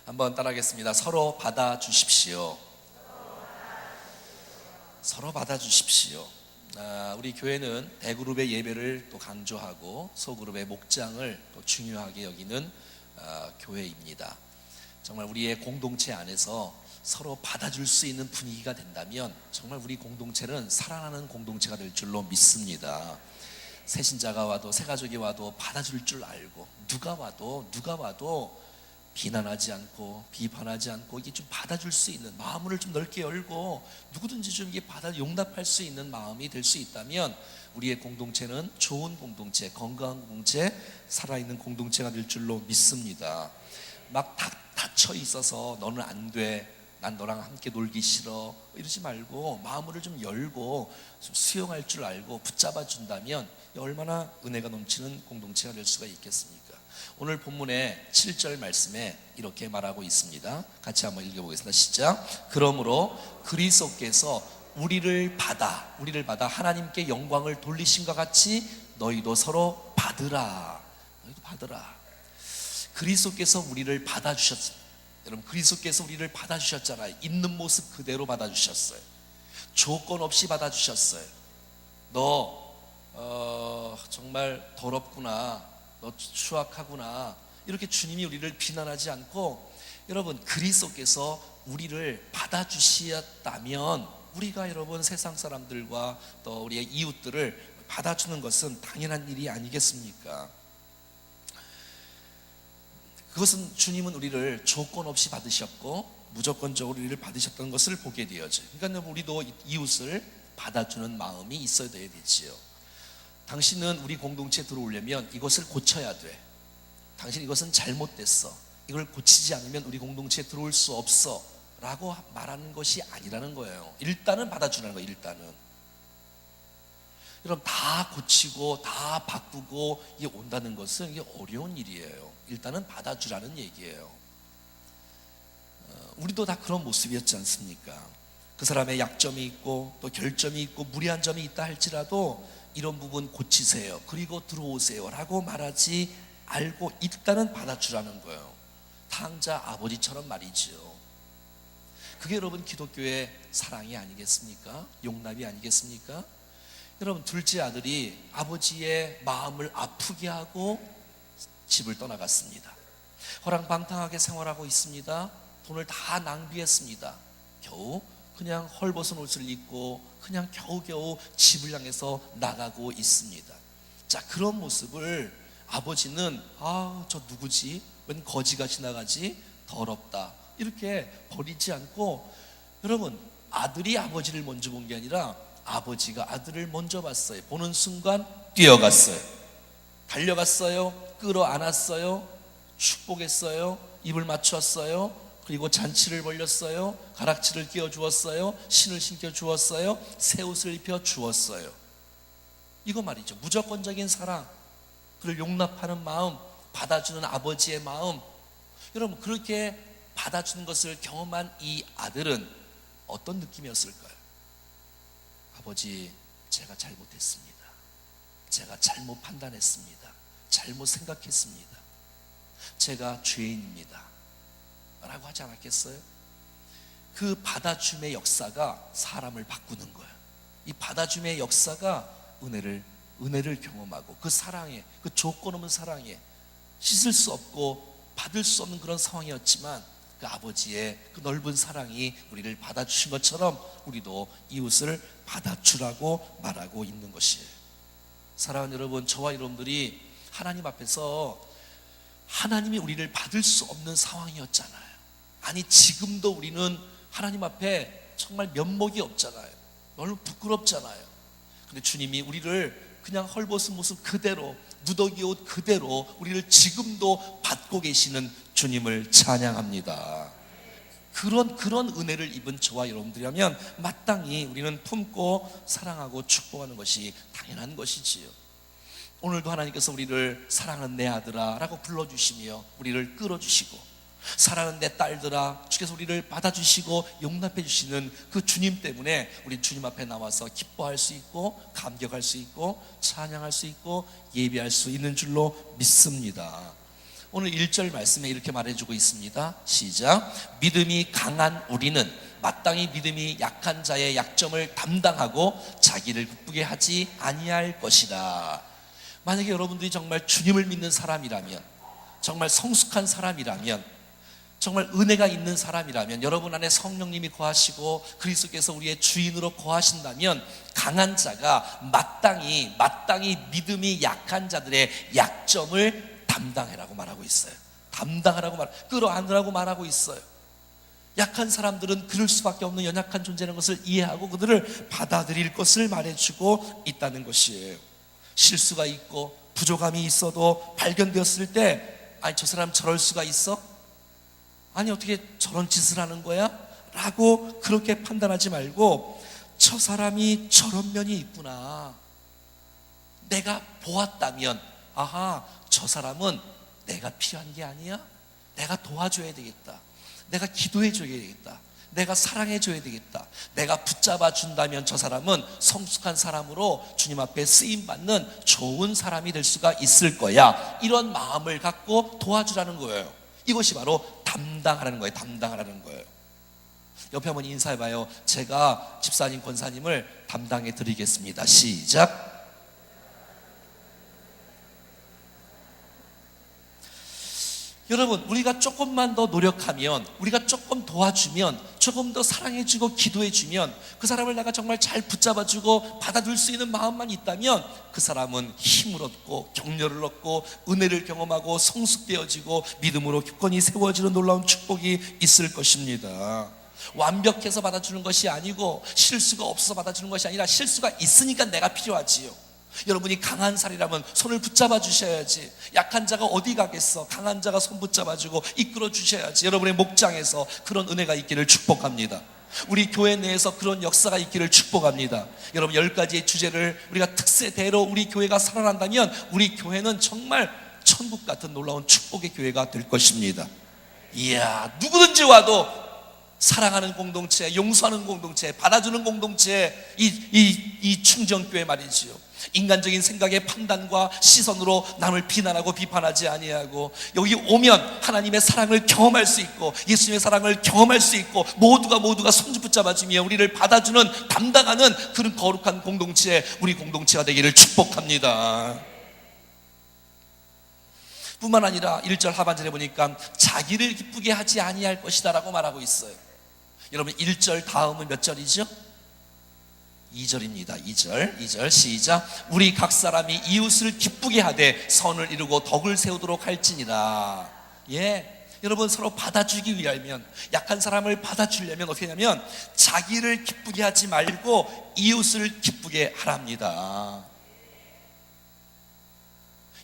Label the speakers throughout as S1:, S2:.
S1: 한번 따라하겠습니다. 서로 받아주십시오. 서로 받아주십시오. 우리 교회는 대그룹의 예배를 또 강조하고 소그룹의 목장을 또 중요하게 여기는 교회입니다. 정말 우리의 공동체 안에서 서로 받아줄 수 있는 분위기가 된다면 정말 우리 공동체는 살아나는 공동체가 될 줄로 믿습니다. 새신자가 와도 새가족이 와도 받아줄 줄 알고 누가 와도 비난하지 않고 비판하지 않고 이게 좀 받아줄 수 있는 마음을 좀 넓게 열고 누구든지 좀 이게 용납할 수 있는 마음이 될 수 있다면 우리의 공동체는 좋은 공동체, 건강한 공동체, 살아있는 공동체가 될 줄로 믿습니다. 막 닫혀 있어서 너는 안 돼, 난 너랑 함께 놀기 싫어 이러지 말고 마음을 좀 열고 좀 수용할 줄 알고 붙잡아 준다면 얼마나 은혜가 넘치는 공동체가 될 수가 있겠습니까? 오늘 본문의 7절 말씀에 이렇게 말하고 있습니다. 같이 한번 읽어보겠습니다. 시작. 그러므로 그리스도께서 우리를 받아 하나님께 영광을 돌리심과 같이 너희도 서로 받으라. 그리스도께서 우리를 받아주셨습니다. 여러분, 그리스도께서 우리를 받아주셨잖아요. 있는 모습 그대로 받아주셨어요. 조건 없이 받아주셨어요. 너 정말 더럽구나, 너 추악하구나, 이렇게 주님이 우리를 비난하지 않고, 여러분, 그리스도께서 우리를 받아주셨다면 우리가 여러분 세상 사람들과 또 우리의 이웃들을 받아주는 것은 당연한 일이 아니겠습니까? 그것은 주님은 우리를 조건 없이 받으셨고 무조건적으로 우리를 받으셨던 것을 보게 되어져요. 그러니까 우리도 이웃을 받아주는 마음이 있어야 되지요. 당신은 우리 공동체에 들어오려면 이것을 고쳐야 돼. 당신 이것은 잘못됐어. 이걸 고치지 않으면 우리 공동체에 들어올 수 없어 라고 말하는 것이 아니라는 거예요. 일단은 받아주는 거예요. 일단은 여러분, 다 고치고 다 바꾸고 이게 온다는 것은 이게 어려운 일이에요. 일단은 받아주라는 얘기예요. 우리도 다 그런 모습이었지 않습니까? 그 사람의 약점이 있고 또 결점이 있고 무리한 점이 있다 할지라도 이런 부분 고치세요, 그리고 들어오세요 라고 말하지 알고 일단은 받아주라는 거예요. 탕자 아버지처럼 말이죠. 그게 여러분 기독교의 사랑이 아니겠습니까? 용납이 아니겠습니까? 여러분, 둘째 아들이 아버지의 마음을 아프게 하고 집을 떠나갔습니다. 호랑방탕하게 생활하고 있습니다. 돈을 다 낭비했습니다. 겨우 그냥 헐벗은 옷을 입고 그냥 겨우겨우 집을 향해서 나가고 있습니다. 자, 그런 모습을 아버지는 저 누구지? 웬 거지가 지나가지? 더럽다, 이렇게 버리지 않고, 여러분, 아들이 아버지를 먼저 본 게 아니라 아버지가 아들을 먼저 봤어요. 보는 순간 뛰어갔어요. 달려갔어요. 끌어안았어요. 축복했어요. 입을 맞췄어요. 그리고 잔치를 벌렸어요. 가락지를 끼워주었어요. 신을 신겨주었어요. 새 옷을 입혀주었어요. 이거 말이죠. 무조건적인 사랑, 그를 용납하는 마음, 받아주는 아버지의 마음. 여러분, 그렇게 받아주는 것을 경험한 이 아들은 어떤 느낌이었을까요? 아버지, 제가 잘못했습니다. 제가 잘못 판단했습니다. 잘못 생각했습니다. 제가 죄인입니다 라고 하지 않았겠어요? 그 받아줌의 역사가 사람을 바꾸는 거예요. 이 받아줌의 역사가 은혜를 경험하고 그 사랑에, 그 조건 없는 사랑에, 씻을 수 없고 받을 수 없는 그런 상황이었지만 그 아버지의 그 넓은 사랑이 우리를 받아주신 것처럼 우리도 이웃을 받아주라고 말하고 있는 것이에요. 사랑하는 여러분, 저와 여러분들이 하나님 앞에서 하나님이 우리를 받을 수 없는 상황이었잖아요. 아니, 지금도 우리는 하나님 앞에 정말 면목이 없잖아요. 너무 부끄럽잖아요. 근데 주님이 우리를 그냥 헐벗은 모습 그대로, 누더기 옷 그대로 우리를 지금도 받고 계시는 주님을 찬양합니다. 그런 은혜를 입은 저와 여러분들이라면 마땅히 우리는 품고 사랑하고 축복하는 것이 당연한 것이지요. 오늘도 하나님께서 우리를 사랑하는 내 아들아 라고 불러주시며 우리를 끌어주시고, 사랑하는 내 딸들아, 주께서 우리를 받아주시고 용납해 주시는 그 주님 때문에 우리 주님 앞에 나와서 기뻐할 수 있고 감격할 수 있고 찬양할 수 있고 예배할 수 있는 줄로 믿습니다. 오늘 1절 말씀에 이렇게 말해주고 있습니다. 시작. 믿음이 강한 우리는 마땅히 믿음이 약한 자의 약점을 담당하고 자기를 기쁘게 하지 아니할 것이다. 만약에 여러분들이 정말 주님을 믿는 사람이라면, 정말 성숙한 사람이라면, 정말 은혜가 있는 사람이라면, 여러분 안에 성령님이 거하시고 그리스도께서 우리의 주인으로 거하신다면 강한 자가 마땅히 믿음이 약한 자들의 약점을 담당해라고 말하고 있어요. 담당하라고 끌어안으라고 말하고 있어요. 약한 사람들은 그럴 수밖에 없는 연약한 존재라는 것을 이해하고 그들을 받아들일 것을 말해주고 있다는 것이에요. 실수가 있고 부족함이 있어도 발견되었을 때, 아니 저 사람 저럴 수가 있어? 아니 어떻게 저런 짓을 하는 거야? 라고 그렇게 판단하지 말고, 저 사람이 저런 면이 있구나, 내가 보았다면 아하, 저 사람은 내가 필요한 게 아니야, 내가 도와줘야 되겠다, 내가 기도해줘야 되겠다, 내가 사랑해줘야 되겠다, 내가 붙잡아 준다면 저 사람은 성숙한 사람으로 주님 앞에 쓰임받는 좋은 사람이 될 수가 있을 거야, 이런 마음을 갖고 도와주라는 거예요. 이것이 바로 담당하라는 거예요. 담당하라는 거예요. 옆에 한번 인사해봐요. 제가 집사님, 권사님을 담당해 드리겠습니다. 시작. 여러분, 우리가 조금만 더 노력하면, 우리가 조금 도와주면, 조금 더 사랑해주고 기도해주면, 그 사람을 내가 정말 잘 붙잡아주고 받아줄 수 있는 마음만 있다면 그 사람은 힘을 얻고 격려를 얻고 은혜를 경험하고 성숙되어지고 믿음으로 굳건히 세워지는 놀라운 축복이 있을 것입니다. 완벽해서 받아주는 것이 아니고 실수가 없어서 받아주는 것이 아니라 실수가 있으니까 내가 필요하지요. 여러분이 강한 살이라면 손을 붙잡아 주셔야지. 약한 자가 어디 가겠어? 강한 자가 손 붙잡아주고 이끌어 주셔야지. 여러분의 목장에서 그런 은혜가 있기를 축복합니다. 우리 교회 내에서 그런 역사가 있기를 축복합니다. 여러분, 10가지의 주제를 우리가 특세대로 우리 교회가 살아난다면 우리 교회는 정말 천국 같은 놀라운 축복의 교회가 될 것입니다. 이야, 누구든지 와도 사랑하는 공동체, 용서하는 공동체, 받아주는 공동체, 이 충정교회 말이지요. 인간적인 생각의 판단과 시선으로 남을 비난하고 비판하지 아니하고, 여기 오면 하나님의 사랑을 경험할 수 있고 예수님의 사랑을 경험할 수 있고 모두가 손 붙잡아주며 우리를 받아주는, 담당하는 그런 거룩한 공동체, 우리 공동체가 되기를 축복합니다. 뿐만 아니라 1절 하반절에 보니까 자기를 기쁘게 하지 아니할 것이다 라고 말하고 있어요. 여러분, 1절 다음은 몇 절이죠? 2절입니다. 2절 시작. 우리 각 사람이 이웃을 기쁘게 하되 선을 이루고 덕을 세우도록 할지니라. 예, 여러분, 서로 받아주기 위하면, 약한 사람을 받아주려면 어떻게 하냐면 자기를 기쁘게 하지 말고 이웃을 기쁘게 하랍니다.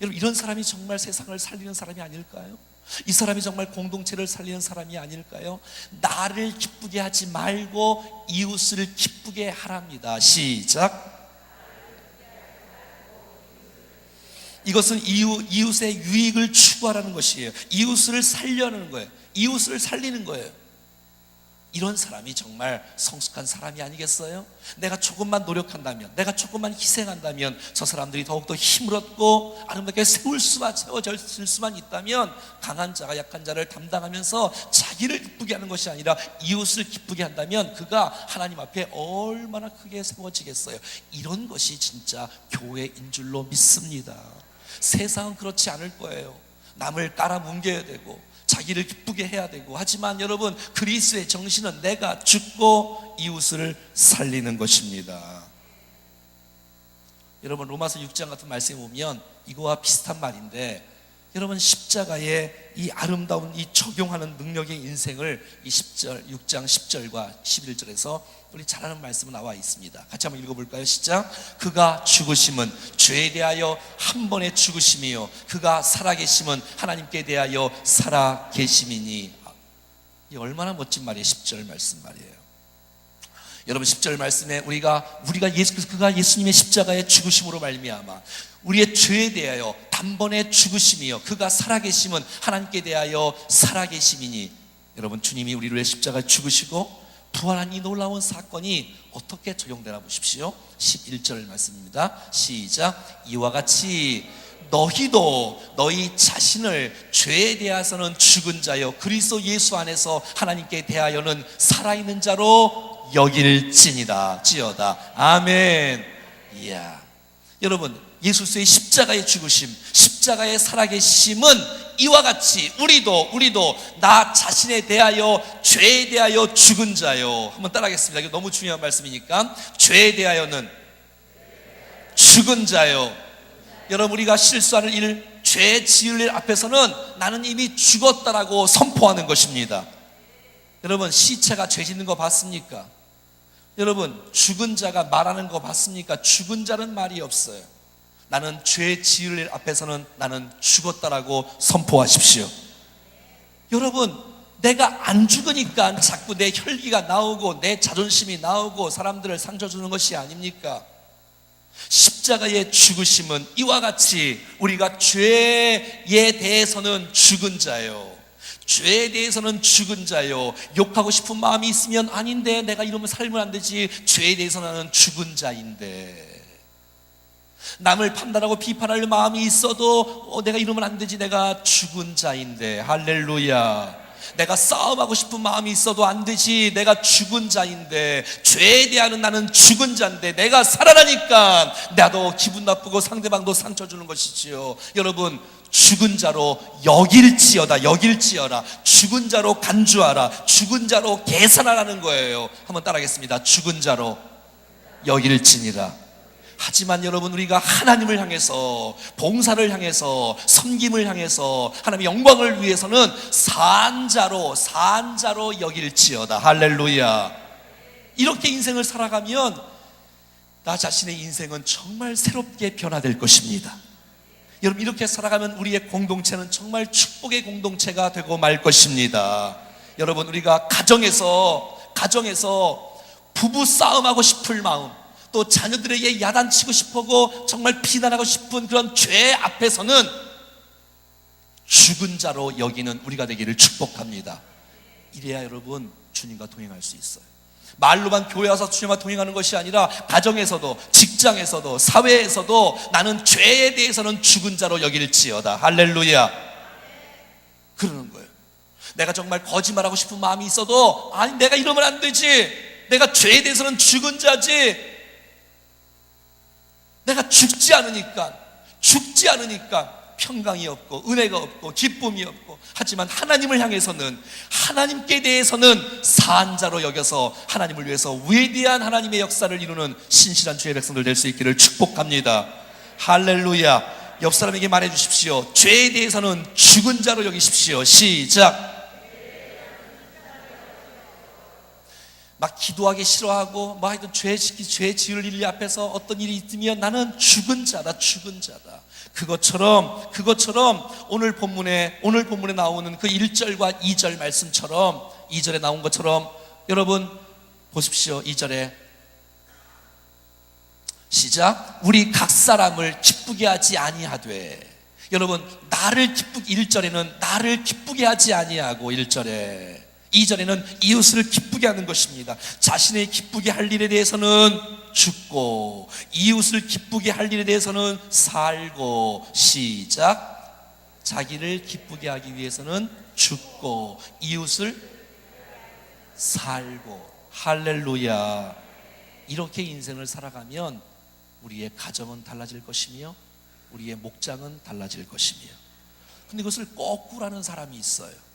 S1: 여러분, 이런 사람이 정말 세상을 살리는 사람이 아닐까요? 이 사람이 정말 공동체를 살리는 사람이 아닐까요? 나를 기쁘게 하지 말고 이웃을 기쁘게 하랍니다. 시작. 이것은 이웃의 유익을 추구하라는 것이에요. 이웃을 살려는 거예요. 이웃을 살리는 거예요. 이런 사람이 정말 성숙한 사람이 아니겠어요? 내가 조금만 노력한다면, 내가 조금만 희생한다면 저 사람들이 더욱더 힘을 얻고 아름답게 세워질 수만 있다면, 강한 자가 약한 자를 담당하면서 자기를 기쁘게 하는 것이 아니라 이웃을 기쁘게 한다면 그가 하나님 앞에 얼마나 크게 세워지겠어요. 이런 것이 진짜 교회인 줄로 믿습니다. 세상은 그렇지 않을 거예요. 남을 깔아뭉개야 되고 자기를 기쁘게 해야 되고, 하지만 여러분, 그리스도의 정신은 내가 죽고 이웃을 살리는 것입니다. 여러분, 로마서 6장 같은 말씀에 보면 이거와 비슷한 말인데, 여러분, 십자가의 이 아름다운 이 적용하는 능력의 인생을 이 6장 10절과 11절에서 우리 잘 아는 말씀은 나와 있습니다. 같이 한번 읽어볼까요? 시작. 그가 죽으심은 죄에 대하여 한 번의 죽으심이요 그가 살아계심은 하나님께 대하여 살아계심이니. 이 얼마나 멋진 말이에요. 10절 말씀 말이에요. 여러분, 10절 말씀에 그가 예수님의 십자가의 죽으심으로 말미암아 우리의 죄에 대하여 단번에 죽으심이요 그가 살아계심은 하나님께 대하여 살아계심이니. 여러분, 주님이 우리를 위해 십자가에 죽으시고 부활한 이 놀라운 사건이 어떻게 적용되나 보십시오. 11절 말씀입니다. 시작. 이와 같이 너희도 너희 자신을 죄에 대해서는 죽은 자요 그리스도 예수 안에서 하나님께 대하여는 살아있는 자로 여길지니라 지어다. 아멘. 이야, 여러분, 예수의 십자가의 죽으심, 십자가의 살아계심은 이와 같이 우리도 나 자신에 대하여, 죄에 대하여 죽은 자요. 한번 따라하겠습니다. 이거 너무 중요한 말씀이니까. 죄에 대하여는 죽은 자요. 여러분, 우리가 실수하는 일, 죄 지을 일 앞에서는 나는 이미 죽었다라고 선포하는 것입니다. 여러분, 시체가 죄 짓는 거 봤습니까? 여러분, 죽은 자가 말하는 거 봤습니까? 죽은 자는 말이 없어요. 나는 죄 지을 일 앞에서는 나는 죽었다라고 선포하십시오. 여러분, 내가 안 죽으니까 자꾸 내 혈기가 나오고 내 자존심이 나오고 사람들을 상처 주는 것이 아닙니까? 십자가의 죽으심은 이와 같이 우리가 죄에 대해서는 죽은 자요, 죄에 대해서는 죽은 자요. 욕하고 싶은 마음이 있으면 아닌데 내가 이러면 살면 안 되지. 죄에 대해서 나는 죽은 자인데. 남을 판단하고 비판할 마음이 있어도 내가 이러면 안 되지. 내가 죽은 자인데. 할렐루야. 내가 싸움하고 싶은 마음이 있어도 안 되지. 내가 죽은 자인데. 죄에 대한 나는 죽은 자인데 내가 살아나니까 나도 기분 나쁘고 상대방도 상처 주는 것이지요. 여러분, 죽은 자로 여길지어라. 죽은 자로 간주하라. 죽은 자로 계산하라는 거예요. 한번 따라하겠습니다. 죽은 자로 여길지니라. 하지만 여러분, 우리가 하나님을 향해서, 봉사를 향해서, 섬김을 향해서, 하나님의 영광을 위해서는 산자로 여길지어다. 할렐루야. 이렇게 인생을 살아가면 나 자신의 인생은 정말 새롭게 변화될 것입니다. 여러분, 이렇게 살아가면 우리의 공동체는 정말 축복의 공동체가 되고 말 것입니다. 여러분, 우리가 가정에서 부부 싸움하고 싶을 마음, 또 자녀들에게 야단치고 싶고 정말 비난하고 싶은 그런 죄 앞에서는 죽은 자로 여기는 우리가 되기를 축복합니다. 이래야 여러분, 주님과 동행할 수 있어요. 말로만 교회 와서 주님과 동행하는 것이 아니라 가정에서도, 직장에서도, 사회에서도 나는 죄에 대해서는 죽은 자로 여길지어다. 할렐루야. 그러는 거예요. 내가 정말 거짓말하고 싶은 마음이 있어도 아니, 내가 이러면 안 되지. 내가 죄에 대해서는 죽은 자지. 내가 죽지 않으니까 평강이 없고 은혜가 없고 기쁨이 없고, 하지만 하나님을 향해서는, 하나님께 대해서는 산자로 여겨서 하나님을 위해서 위대한 하나님의 역사를 이루는 신실한 주의 백성들 될 수 있기를 축복합니다. 할렐루야. 옆 사람에게 말해 주십시오. 죄에 대해서는 죽은 자로 여기십시오. 시작. 막 기도하기 싫어하고 뭐 하여튼 죄 지을 일 앞에서 어떤 일이 있으면 나는 죽은 자다. 그것처럼 오늘 본문에 나오는 그 1절과 2절 말씀처럼, 2절에 나온 것처럼 여러분 보십시오. 2절에 시작. 우리 각 사람을 기쁘게 하지 아니하되. 여러분, 1절에는 나를 기쁘게 하지 아니하고 1절에, 2절에는 이웃을 기쁘게 하는 것입니다. 자신의 기쁘게 할 일에 대해서는 죽고 이웃을 기쁘게 할 일에 대해서는 살고. 시작. 자기를 기쁘게 하기 위해서는 죽고 이웃을 살고. 할렐루야. 이렇게 인생을 살아가면 우리의 가정은 달라질 것이며 우리의 목장은 달라질 것이며. 근데 그것을 거꾸로 하는 사람이 있어요.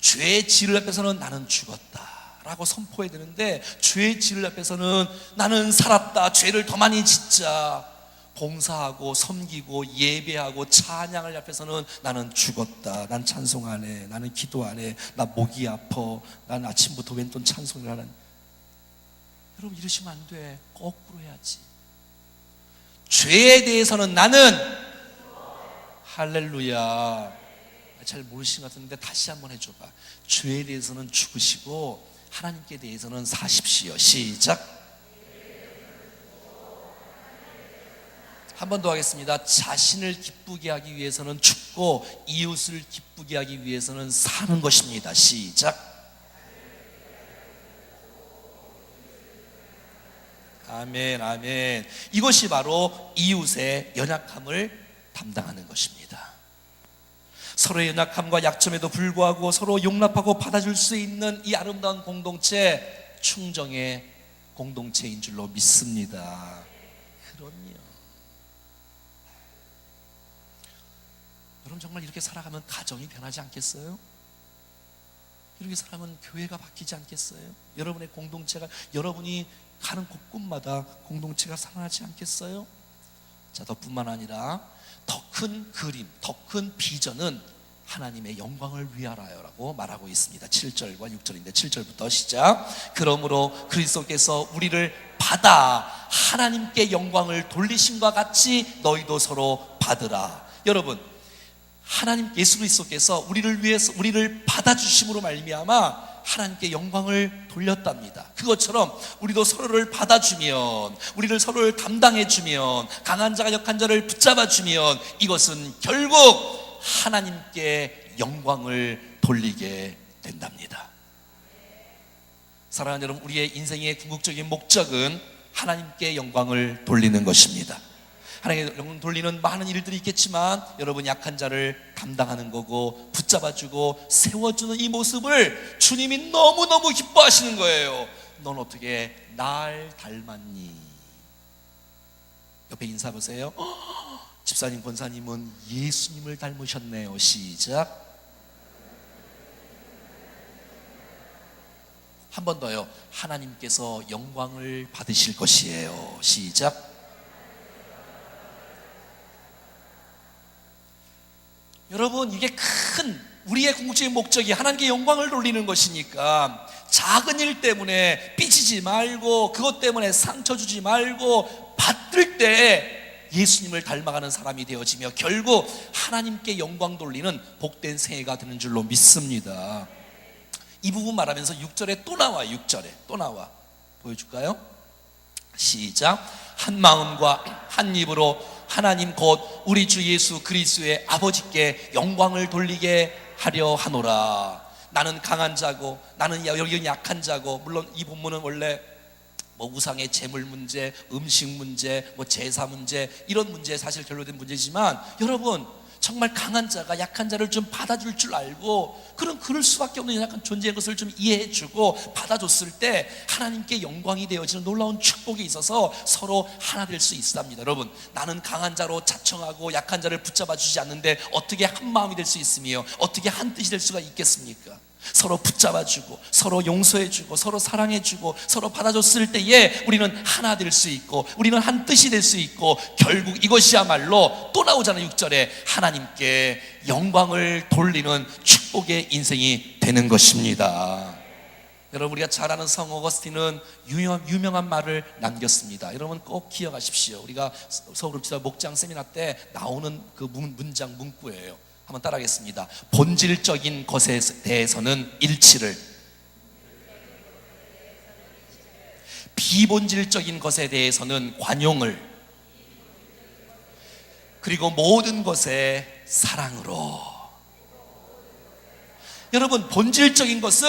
S1: 죄의 질을 앞에서는 나는 죽었다라고 선포해야 되는데, 죄의 질을 앞에서는 나는 살았다, 죄를 더 많이 짓자. 봉사하고 섬기고 예배하고 찬양을 앞에서는 나는 죽었다, 난 찬송 안 해, 나는 기도 안 해, 나 목이 아파, 난 아침부터 왼돈 찬송을 하는. 여러분, 이러시면 안 돼. 거꾸로 해야지. 죄에 대해서는 나는, 할렐루야. 잘 모르신 것 같은데 다시 한번 해줘봐. 죄에 대해서는 죽으시고 하나님께 대해서는 사십시오. 시작. 한 번 더 하겠습니다. 자신을 기쁘게 하기 위해서는 죽고 이웃을 기쁘게 하기 위해서는 사는 것입니다. 시작. 아멘, 아멘. 이것이 바로 이웃의 연약함을 담당하는 것입니다. 서로의 연약함과 약점에도 불구하고 서로 용납하고 받아줄 수 있는 이 아름다운 공동체, 충정의 공동체인 줄로 믿습니다. 그럼요. 여러분 정말 이렇게 살아가면 가정이 변하지 않겠어요? 이렇게 살아가면 교회가 바뀌지 않겠어요? 여러분의 공동체가, 여러분이 가는 곳곳마다 공동체가 살아나지 않겠어요? 자, 덕뿐만 아니라 더 큰 그림, 더 큰 비전은 하나님의 영광을 위하여라고 말하고 있습니다. 7절과 6절인데 7절부터 시작. 그러므로 그리스도께서 우리를 받아 하나님께 영광을 돌리심과 같이 너희도 서로 받으라. 여러분, 하나님 예수 그리스도께서 우리를 위해서 우리를 받아주심으로 말미암아 하나님께 영광을 돌렸답니다. 그것처럼 우리도 서로를 받아주면, 우리를 서로를 담당해주면, 강한 자가 약한 자를 붙잡아주면 이것은 결국 하나님께 영광을 돌리게 된답니다. 사랑하는 여러분, 우리의 인생의 궁극적인 목적은 하나님께 영광을 돌리는 것입니다. 하나님께 영광을 돌리는 많은 일들이 있겠지만 여러분, 약한 자를 담당하는 거고 붙잡아주고 세워주는 이 모습을 주님이 너무너무 기뻐하시는 거예요. 넌 어떻게 날 닮았니? 옆에 인사 보세요. 집사님, 권사님은 예수님을 닮으셨네요. 시작. 한 번 더요. 하나님께서 영광을 받으실 것이에요. 시작. 여러분, 이게 큰 우리의 궁극적인 목적이 하나님께 영광을 돌리는 것이니까 작은 일 때문에 삐지지 말고, 그것 때문에 상처 주지 말고, 받을 때 예수님을 닮아가는 사람이 되어지며 결국 하나님께 영광 돌리는 복된 생애가 되는 줄로 믿습니다. 이 부분 말하면서 6절에 또 나와. 6절에 또 나와. 보여줄까요? 시작. 한 마음과 한 입으로 하나님 곧 우리 주 예수 그리스도의 아버지께 영광을 돌리게 하려 하노라. 나는 강한 자고, 나는 여기 약한 자고. 물론 이 본문은 원래 우상의 제물 문제, 음식 문제, 제사 문제, 이런 문제에 사실 결론된 문제지만, 여러분 정말 강한 자가 약한 자를 좀 받아줄 줄 알고, 그럴 수밖에 없는 약한 존재인 것을 좀 이해해주고 받아줬을 때 하나님께 영광이 되어지는 놀라운 축복이 있어서 서로 하나 될 수 있답니다. 여러분, 나는 강한 자로 자청하고 약한 자를 붙잡아 주지 않는데 어떻게 한 마음이 될 수 있으며 어떻게 한 뜻이 될 수가 있겠습니까? 서로 붙잡아주고 서로 용서해주고 서로 사랑해주고 서로 받아줬을 때에 우리는 하나 될 수 있고 우리는 한 뜻이 될 수 있고, 결국 이것이야말로 또 나오잖아요. 6절에 하나님께 영광을 돌리는 축복의 인생이 되는 것입니다. 여러분, 우리가 잘 아는 성 어거스틴은 유명한 말을 남겼습니다. 여러분 꼭 기억하십시오. 우리가 서울읍지사 목장 세미나 때 나오는 그 문장 문구예요. 한번 따라하겠습니다. 본질적인 것에 대해서는 일치를, 비본질적인 것에 대해서는 관용을, 그리고 모든 것에 사랑으로. 여러분, 본질적인 것은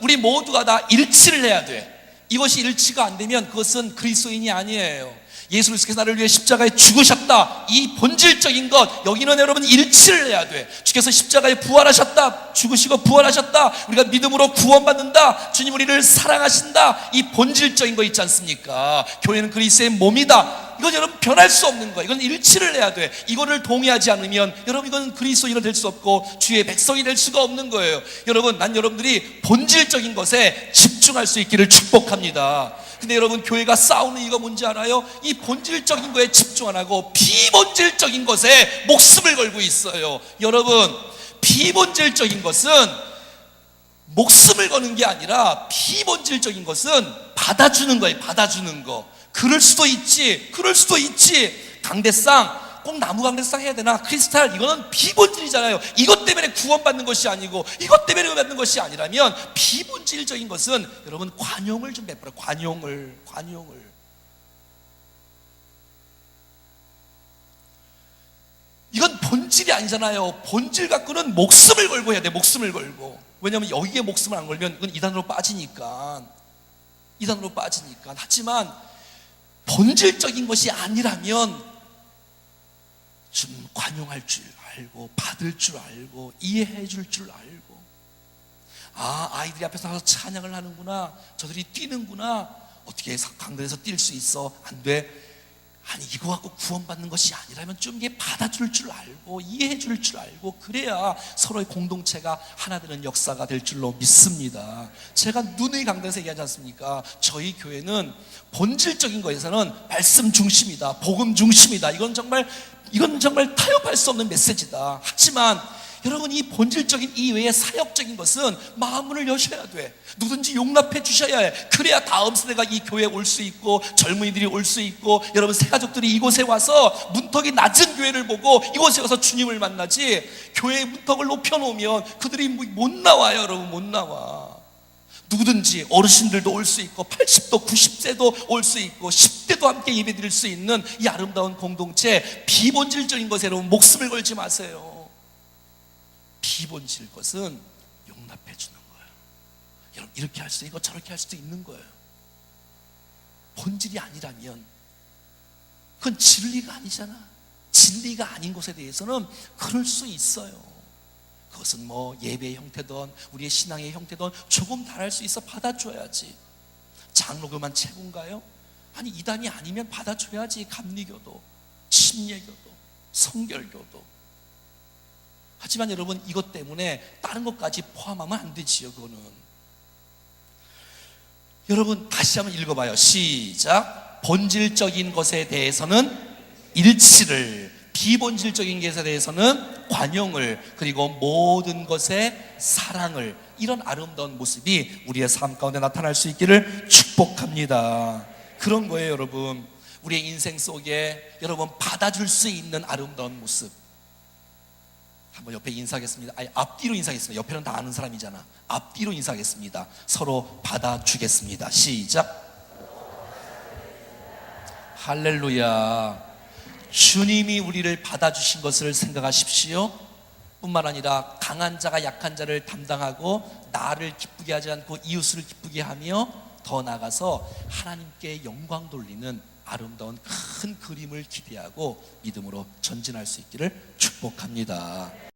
S1: 우리 모두가 다 일치를 해야 돼. 이것이 일치가 안 되면 그것은 그리스도인이 아니에요. 예수 그리스도께서 나를 위해 십자가에 죽으셨다, 이 본질적인 것, 여기는 여러분 일치를 해야 돼. 주께서 십자가에 부활하셨다, 죽으시고 부활하셨다, 우리가 믿음으로 구원받는다, 주님 우리를 사랑하신다, 이 본질적인 거 있지 않습니까? 교회는 그리스도의 몸이다. 이건 여러분 변할 수 없는 거예요. 이건 일치를 해야 돼. 이거를 동의하지 않으면 여러분 이건 그리스도인이 될 수 없고 주의 백성이 될 수가 없는 거예요. 여러분, 난 여러분들이 본질적인 것에 집중할 수 있기를 축복합니다. 근데 여러분, 교회가 싸우는 이유가 뭔지 알아요? 이 본질적인 거에 집중 안 하고 비본질적인 것에 목숨을 걸고 있어요. 여러분, 비본질적인 것은 목숨을 거는 게 아니라 비본질적인 것은 받아주는 거예요. 받아주는 거. 그럴 수도 있지, 그럴 수도 있지. 강대상, 꼭 나무 강대상 해야 되나? 크리스탈, 이거는 비본질이잖아요. 이것 때문에 구원받는 것이 아니고 이것 때문에 받는 것이 아니라면, 비본질적인 것은 여러분 관용을 좀 베풀어. 관용을. 이건 본질이 아니잖아요. 본질 갖고는 목숨을 걸고 해야 돼. 목숨을 걸고. 왜냐하면 여기에 목숨을 안 걸면 이건 이단으로 빠지니까. 하지만 본질적인 것이 아니라면 좀 관용할 줄 알고, 받을 줄 알고, 이해해 줄 줄 알고, 아이들이 앞에서 나가서 찬양을 하는구나, 저들이 뛰는구나, 어떻게 강단에서 뛸 수 있어? 안 돼. 아니, 이거 갖고 구원받는 것이 아니라면 좀 이게 받아줄 줄 알고, 이해해 줄 줄 알고, 그래야 서로의 공동체가 하나 되는 역사가 될 줄로 믿습니다. 제가 누누이 강단에서 얘기하지 않습니까? 저희 교회는 본질적인 거에서는 말씀 중심이다, 복음 중심이다. 이건 정말 타협할 수 없는 메시지다. 하지만 여러분, 이 본질적인 이외의 사역적인 것은 마음문을 여셔야 돼. 누구든지 용납해 주셔야 해. 그래야 다음 세대가 이 교회에 올 수 있고, 젊은이들이 올 수 있고, 여러분 새가족들이 이곳에 와서 문턱이 낮은 교회를 보고 이곳에 와서 주님을 만나지, 교회의 문턱을 높여놓으면 그들이 못 나와요. 여러분, 못 나와. 누구든지, 어르신들도 올 수 있고, 80도 90세도 올 수 있고, 10대도 함께 예배드릴 수 있는 이 아름다운 공동체, 비본질적인 것에 여러분 목숨을 걸지 마세요. 비본질 것은 용납해 주는 거예요. 여러분, 이렇게 할 수도 있고 저렇게 할 수도 있는 거예요. 본질이 아니라면 그건 진리가 아니잖아. 진리가 아닌 것에 대해서는 그럴 수 있어요. 그것은 뭐 예배의 형태든 우리의 신앙의 형태든 조금 다를 수 있어. 받아줘야지. 장로교만 최고인가요? 아니, 이단이 아니면 받아줘야지. 감리교도, 침례교도, 성결교도. 하지만 여러분, 이것 때문에 다른 것까지 포함하면 안 되지요. 그거는. 여러분, 다시 한번 읽어봐요. 시작. 본질적인 것에 대해서는 일치를, 비본질적인 것에 대해서는 관용을, 그리고 모든 것에 사랑을, 이런 아름다운 모습이 우리의 삶 가운데 나타날 수 있기를 축복합니다. 그런 거예요. 여러분, 우리의 인생 속에 여러분 받아줄 수 있는 아름다운 모습. 한번 옆에 인사하겠습니다. 아니, 앞뒤로 인사하겠습니다. 옆에는 다 아는 사람이잖아. 앞뒤로 인사하겠습니다. 서로 받아주겠습니다. 시작. 할렐루야. 주님이 우리를 받아주신 것을 생각하십시오. 뿐만 아니라 강한 자가 약한 자를 담당하고, 나를 기쁘게 하지 않고 이웃을 기쁘게 하며, 더 나아가서 하나님께 영광 돌리는 아름다운 큰 그림을 기대하고 믿음으로 전진할 수 있기를 축복합니다.